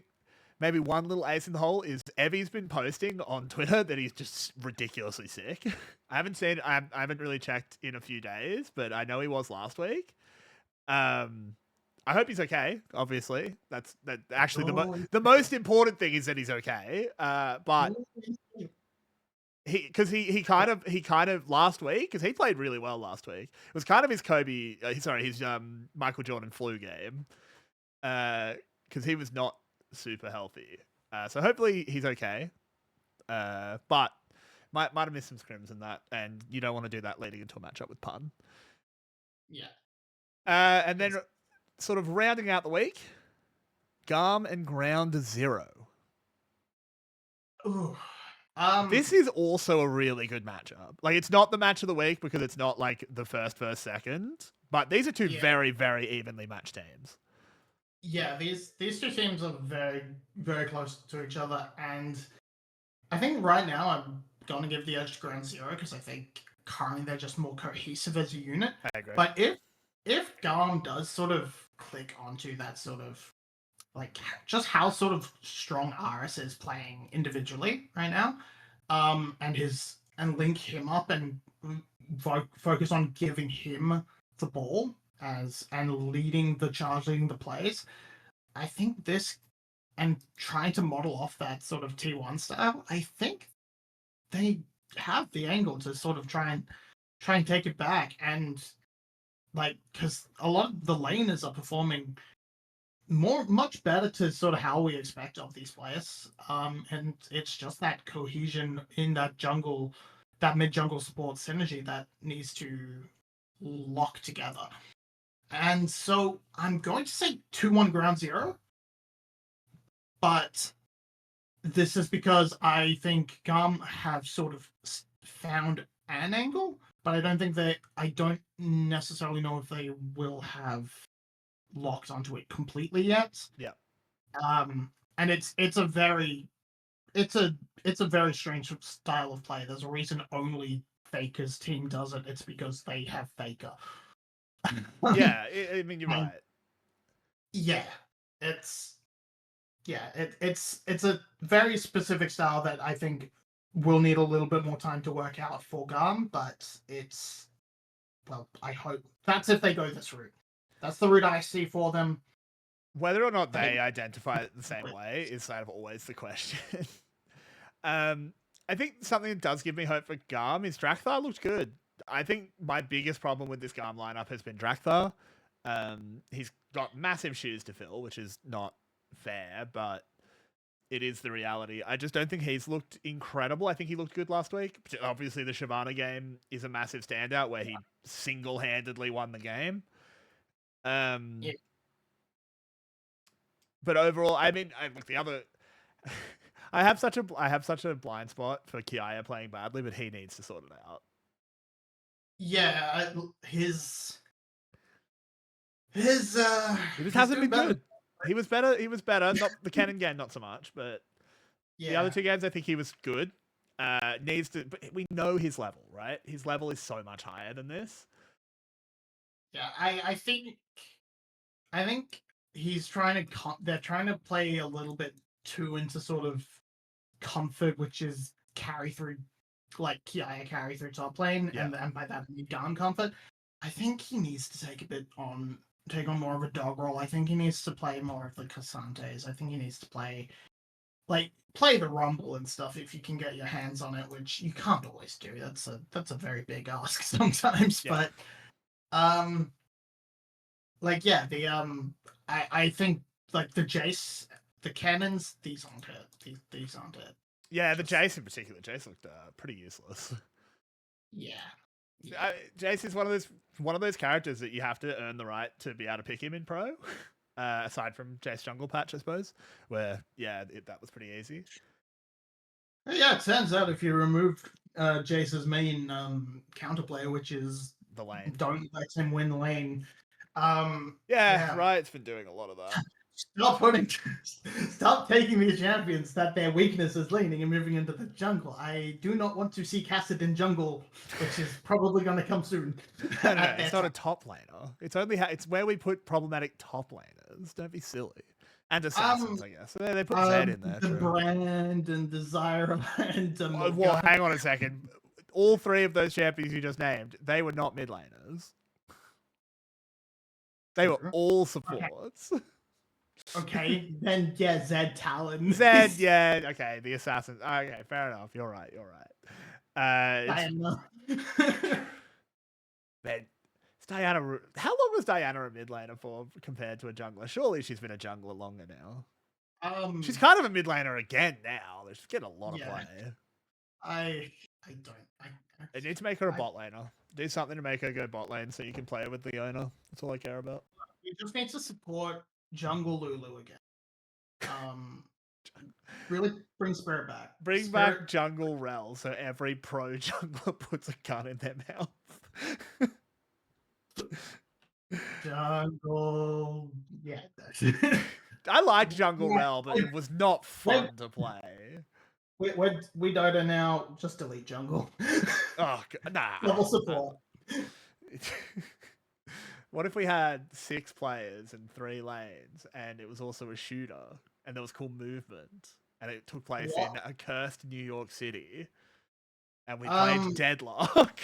maybe one little ace in the hole is Evie's been posting on Twitter that he's just ridiculously sick. I haven't really checked in a few days, but I know he was last week. I hope he's okay. Obviously, that's actually the most important thing is that he's okay. But he kind of last week, because he played really well last week. It was kind of his his Michael Jordan flu game, because he was not super healthy. So hopefully he's okay. But might have missed some scrims in that, and you don't want to do that leading into a matchup with Pun. Yeah. And then sort of rounding out the week, Garm and Ground Zero. Ooh. This is also a really good matchup. Like, it's not the match of the week because it's not like the first second, but these are two very, very evenly matched teams. Yeah, these two teams are very, very close to each other, and I think right now I'm going to give the edge to Ground Zero because I think currently they're just more cohesive as a unit. I agree. But if Garm does sort of click onto that sort of like just how sort of strong RS is playing individually right now, and link him up and focus on giving him the ball and leading the plays, I think this and trying to model off that sort of T1 style, I think they have the angle to sort of try and take it back, and like because a lot of the laners are performing much better to sort of how we expect of these players, and it's just that cohesion in that mid jungle support synergy that needs to lock together. And so I'm going to say 2-1 Ground Zero, but this is because I think Garm have sort of found an angle, but I don't necessarily know if they will have locked onto it completely yet. Yeah. And it's a very strange style of play. There's a reason only Faker's team does it. It's because they have Faker. Yeah, I mean, you're right. Yeah, it's a very specific style that I think will need a little bit more time to work out for Garm, but I hope that's if they go this route. That's the route I see for them. Whether or not they identify it the same way is kind of always the question. I think something that does give me hope for Garm is Drakthar looked good. I think my biggest problem with this Garm lineup has been Drakthar. He's got massive shoes to fill, which is not fair, but it is the reality. I just don't think he's looked incredible. I think he looked good last week. Obviously, the Shyvana game is a massive standout where he single-handedly won the game. But overall, I mean, the other, I have such a blind spot for Kiaya playing badly, but he needs to sort it out. Yeah, he just hasn't been good. He was better. Not the Cannon game, not so much, but the other two games, I think he was good. Needs to, but we know his level, right? His level is so much higher than this. Yeah, I think he's trying to. They're trying to play a little bit too into sort of comfort, which is carry through, like Kiaya carry through top lane, and by that I mean Garm comfort. I think he needs to take on more of a dog role. I think he needs to play more of the Cassantes. I think he needs to play the Rumble and stuff if you can get your hands on it, which you can't always do. That's a very big ask sometimes. Yeah. But I think like the Jace, the cannons, these aren't it. These aren't it. Yeah, the Jace in particular. Jace looked pretty useless. Yeah. Jace is one of those characters that you have to earn the right to be able to pick him in pro. Aside from Jace Jungle Patch, I suppose, where that was pretty easy. Yeah, it turns out if you remove Jace's main counterplay, which is the lane, don't let him win the lane, Yeah, Riot's been doing a lot of that. Stop taking these champions that their weakness is laning and moving into the jungle. I do not want to see Kassadin jungle, which is probably going to come soon. No, it's not a top laner. It's only it's where we put problematic top laners. Don't be silly. And assassins, I guess. They put Zed in there. The True. Brand and Desire and well, hang on a second. All three of those champions you just named, they were not mid laners. They were all supports. Okay, then yeah, Zed Talon. Zed, yeah, okay, the assassin. Okay, fair enough. You're right. Man, it's Diana. How long was Diana a mid laner for compared to a jungler? Surely she's been a jungler longer now. She's kind of a mid laner again now. She's getting a lot of play. I need to make her a bot laner. Do something to make her go bot lane so you can play her with Leona. That's all I care about. You just need to support Jungle Lulu again. Really bring Spirit back. Bring back Jungle Rel so every pro jungler puts a gun in their mouth. Jungle, yeah. I liked Jungle Rel, but it was not fun to play. We Dota now. Just delete Jungle. Oh nah. Level support. What if we had 6 players and 3 lanes, and it was also a shooter, and there was cool movement, and it took place in a cursed New York City, and we played Deadlock?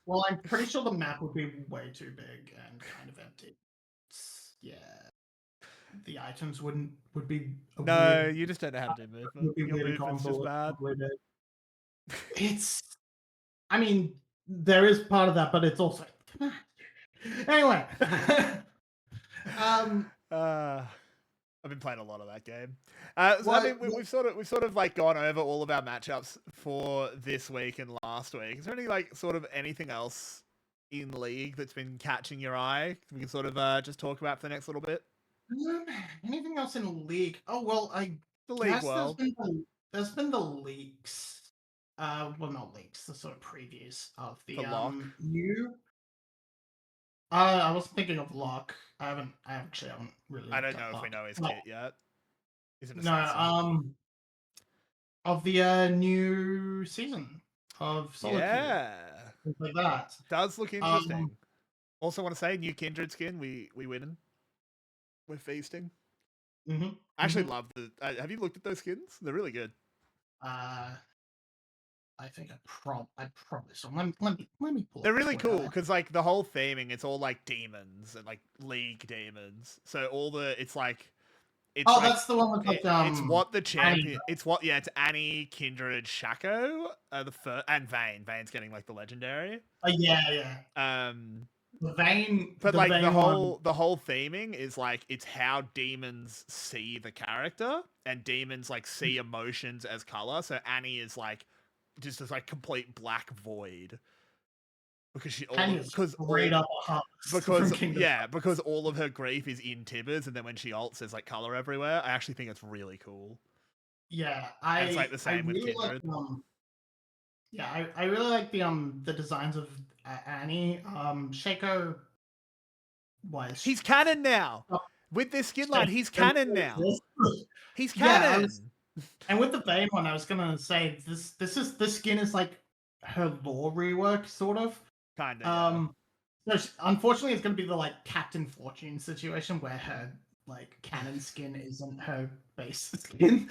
Well, I'm pretty sure the map would be way too big and kind of empty. Yeah. The items would be you just don't know how to do movement. Your movement's just bad. I mean, there is part of that, but it's also anyway. I've been playing a lot of that game. I mean, we've sort of like gone over all of our matchups for this week and last week. Is there any anything else in League that's been catching your eye? We can sort of just talk about for the next little bit. Anything else in League? Oh well, the League world. There's been the leaks. Well, not leaks. The sort of previews of the new. I was thinking of Locke. I actually haven't really. I don't know if we know his kit yet. Of the new season of Solitude. Yeah. Things like that. Does look interesting. Also want to say, new Kindred skin, we winning. We're feasting. Mm-hmm. I actually love the... have you looked at those skins? They're really good. I think I probably so. Let me pull. They're really cool because like the whole theming, it's all like demons and like League demons. So all it's like. That's the one with it's what the champion. Annie. It's Annie, Kindred, Shaco, and Vayne. Vayne's getting like the legendary. Yeah. The Vayne, but like the whole theming is like it's how demons see the character, and demons like see emotions as color. So Annie is like just this like complete black void because because all of her grief is in Tibbers, and then when she ults, there's like color everywhere. I actually think it's really cool. Yeah, it's like the same with Kindred. I really like the designs of Annie. Shaco was. He's canon now. With this skin line, he's canon now. He's canon. And with the Vayne one, I was gonna say this skin is like her lore rework, sort of. Kind of. So unfortunately, it's gonna be the like Captain Fortune situation where her like canon skin isn't her base skin.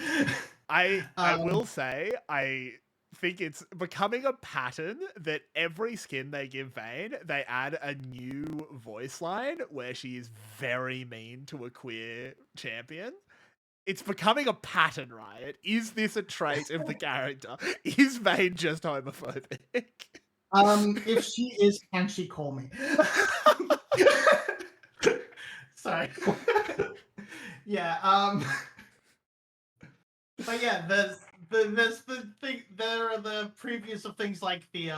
I will say I think it's becoming a pattern that every skin they give Vayne, they add a new voice line where she is very mean to a queer champion. It's becoming a pattern, right? Is this a trait of the character? Is Vayne just homophobic? If she is, can she call me? Sorry. Yeah. But yeah, there's the thing. There are the previews of things like the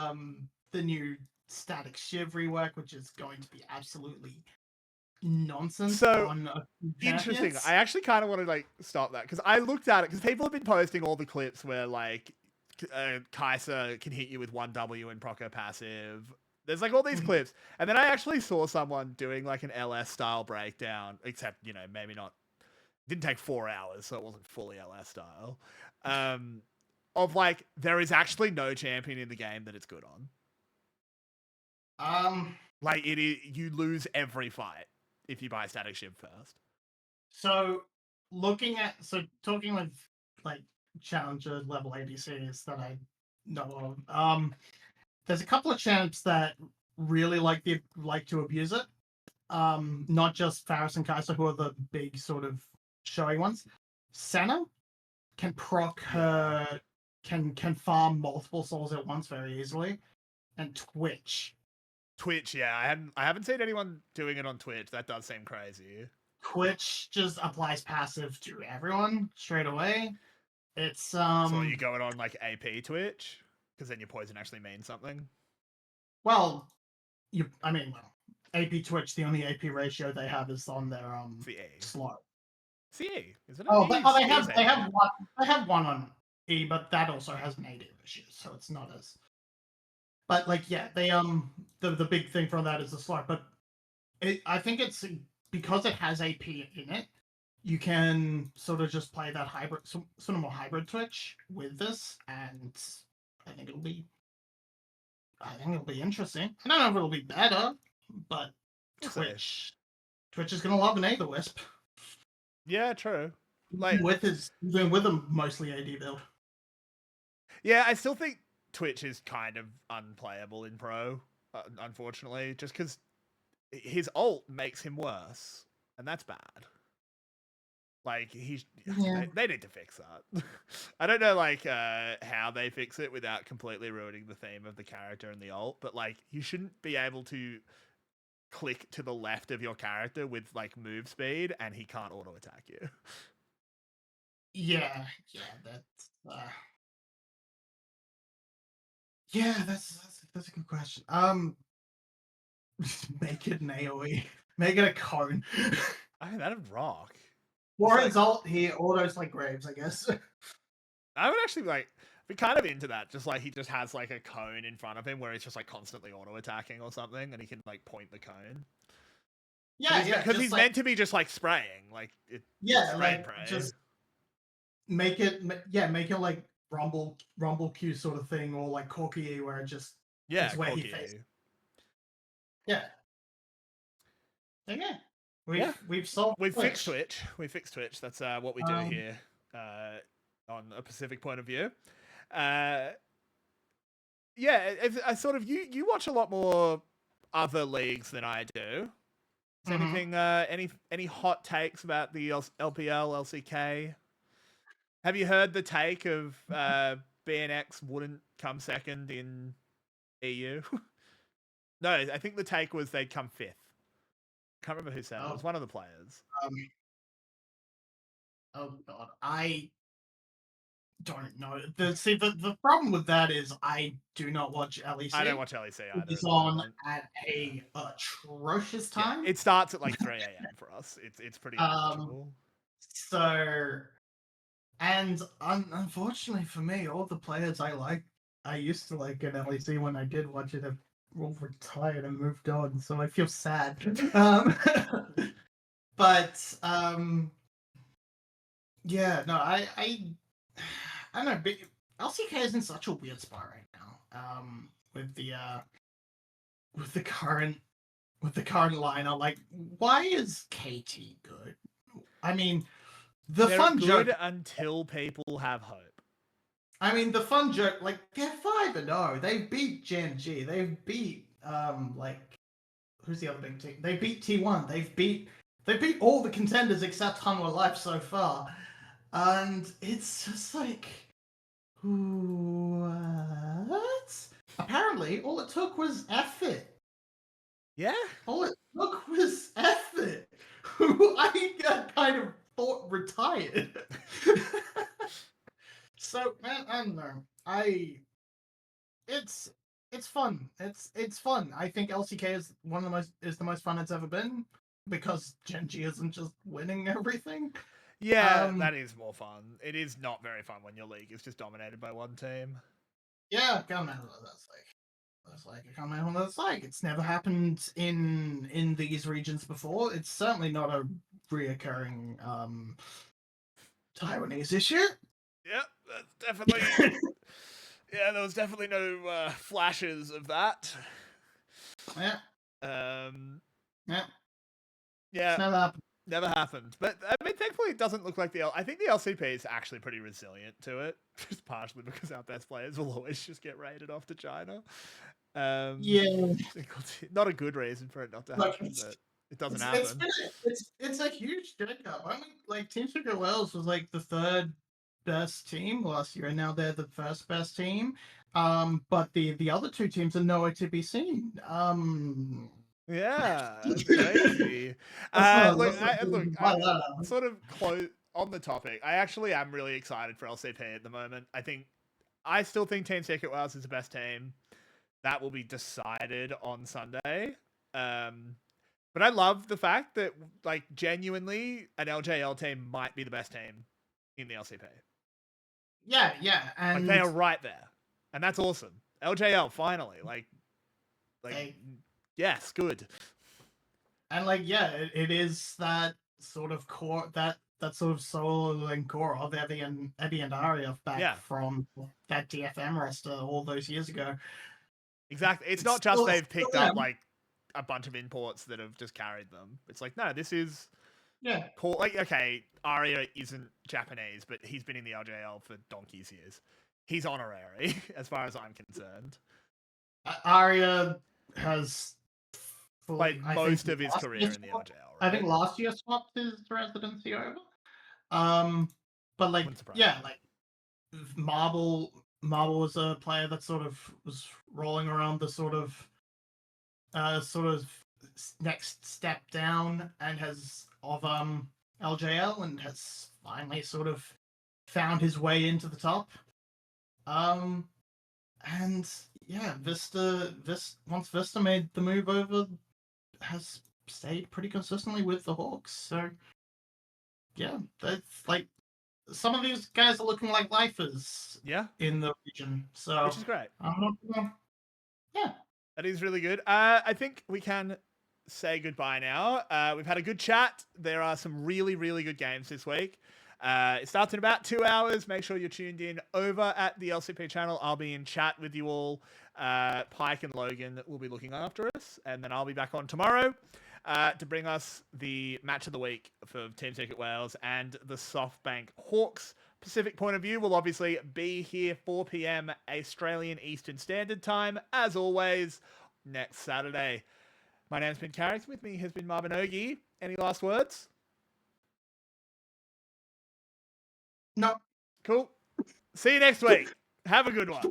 new Static Shiv rework, which is going to be absolutely nonsense. So interesting. I actually kind of want to like stop that because I looked at it because people have been posting all the clips where like Kai'Sa can hit you with 1W and proc her passive. There's like all these Mhm. clips, and then I actually saw someone doing like an LS style breakdown, except maybe not. Didn't take 4 hours, so it wasn't fully LS style. Of like there is actually no champion in the game that it's good on. Like you lose every fight if you buy Static Shiv first. So talking with like challenger level ADCs that I know of, there's a couple of champs that really like to abuse it. Not just Faris and Kaiser, who are the big sort of showy ones. Senna can proc her, can farm multiple souls at once very easily, and Twitch. Twitch, yeah, I haven't seen anyone doing it on Twitch. That does seem crazy. Twitch just applies passive to everyone straight away. It's So you going on like AP Twitch because then your poison actually means something. well, AP Twitch, the only AP ratio they have is on their CE. slot. CE, is it? Oh, but they have one on E, but that also has an AD ratio, so it's not as. But like, yeah, they the big thing from that is the slot. But I think it's because it has AP in it, you can sort of just play that hybrid, sort of more hybrid Twitch with this, and I think it'll be interesting. I don't know if it'll be better, but We'll Twitch is gonna love an Aether Wisp. Yeah, true. Like with a mostly AD build. Yeah, I still think Twitch is kind of unplayable in Pro, unfortunately, just because his ult makes him worse, and that's bad. Like they need to fix that. I don't know like how they fix it without completely ruining the theme of the character and the ult, but like you shouldn't be able to click to the left of your character with like move speed and he can't auto attack you. Yeah, that's a good question. Make it an AoE. Make it a cone. I mean, that'd rock. Or his ult, he autos like Graves, I guess. I would actually be kind of into that. Just like he just has like a cone in front of him where he's just like constantly auto attacking or something, and he can like point the cone. Yeah, because he's meant to be just like spraying, like spray and pray. Just make it like rumble Q sort of thing, or like Corky, where it just is where he faces. Yeah. We've fixed Twitch. We fixed Twitch. That's what we do here on a Pacific point of view. I sort of you watch a lot more other leagues than I do. Is anything any hot takes about the LPL, LCK? Have you heard the take of BNX wouldn't come second in EU? No, I think the take was they'd come fifth. Can't remember who said it. It was one of the players. Oh god, I don't know. The problem with that is I do not watch LEC. I don't watch LEC either. It's on at a atrocious time. Yeah, it starts at like 3 a.m. for us. It's pretty uncomfortable. So, and unfortunately for me, all the players I used to like in LEC when I did watch it have all retired and moved on. So I feel sad. But yeah, no, I don't know. LCK is in such a weird spot right now. With the current lineup, like, why is KT good? I mean, they're fun good joke until people have hope. I mean, the fun joke, like, they're 5-0. They beat Gen G. They've beat like, who's the other big team? They beat T1. They beat all the contenders except Hanwha Life so far. And it's just like, what? Apparently, all it took was effort. Yeah? All it took was effort. Who I kind of thought retired. So, man, I don't know. It's fun. It's fun. I think LCK is the most fun it's ever been because Gen G isn't just winning everything. Yeah, that is more fun. It is not very fun when your league is just dominated by one team. Yeah, that's like It's like I can't remember what that's like. It's never happened in these regions before. It's certainly not a reoccurring Taiwanese issue. Yep, that's definitely. Yeah, there was definitely no flashes of that. Yeah, Yeah, yeah. It's never happened. Never happened. But I mean, thankfully, it doesn't look like I think the LCP is actually pretty resilient to it, just partially because our best players will always just get raided off to China. Yeah, not a good reason for it not to happen, but it doesn't happen. It's a huge shakeup. I mean, like Team Secret Wales was like the third best team last year, and now they're the first best team. But the other two teams are nowhere to be seen. Yeah, that's crazy. Look, sort of close on the topic. I actually am really excited for LCP at the moment. I still think Team Secret Wales is the best team. That will be decided on Sunday. But I love the fact that, like, genuinely, an LJL team might be the best team in the LCP. Yeah, and like, they are right there, and that's awesome. LJL finally, yes, good. And it is that sort of core, that sort of solo and core of Eddie and Arya back from that DFM roster all those years ago. Exactly. It's not just they've picked up like a bunch of imports that have just carried them. It's like, no, this is cool. Like, okay, Arya isn't Japanese, but he's been in the LJL for donkey's years. He's honorary, as far as I'm concerned. Arya has played most of his career in the LJL. Right? I think last year swapped his residency over. But like, yeah, like Marble was a player that sort of was rolling around the sort of next step down and has of LJL and has finally sort of found his way into the top. And yeah, once Vista made the move over, has stayed pretty consistently with the Hawks. So yeah, that's like some of these guys are looking like lifers. In the region, so which is great. Yeah, that is really good. I think we can say goodbye now. We've had a good chat. There are some really, really good games this week. It starts in about 2 hours. Make sure you're tuned in over at the LCP channel. I'll be in chat with you all. Pike and Logan will be looking after us, and then I'll be back on tomorrow to bring us the match of the week for Team Secret Wales and the SoftBank Hawks. Pacific point of view will obviously be here 4 p.m. Australian Eastern Standard Time, as always, next Saturday. My name's been Carix. With me has been Mabinogi. Any last words? No. Cool. See you next week. Have a good one.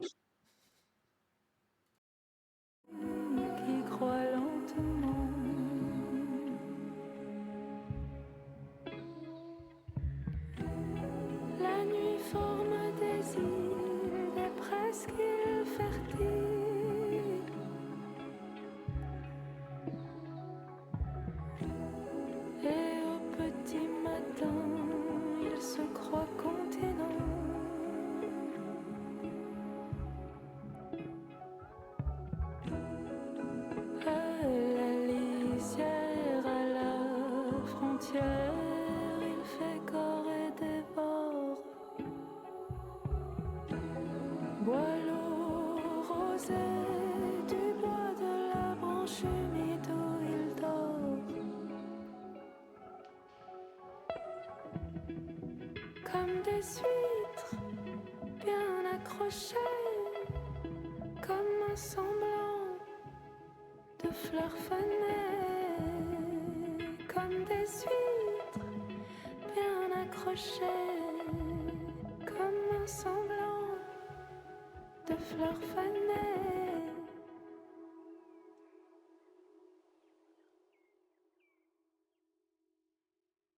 La nuit forme des îles, des presqu'îles fertiles. Et au petit matin, il se croit continent. À la lisière, à la frontière, il fait corps et dévore. Bois l'eau rosée du bois de la branche humide où il dort. Comme des huîtres bien accrochées, comme un semblant de fleurs fanées. Comme des huîtres bien accrochées, comme un semblant de fleurs fanées.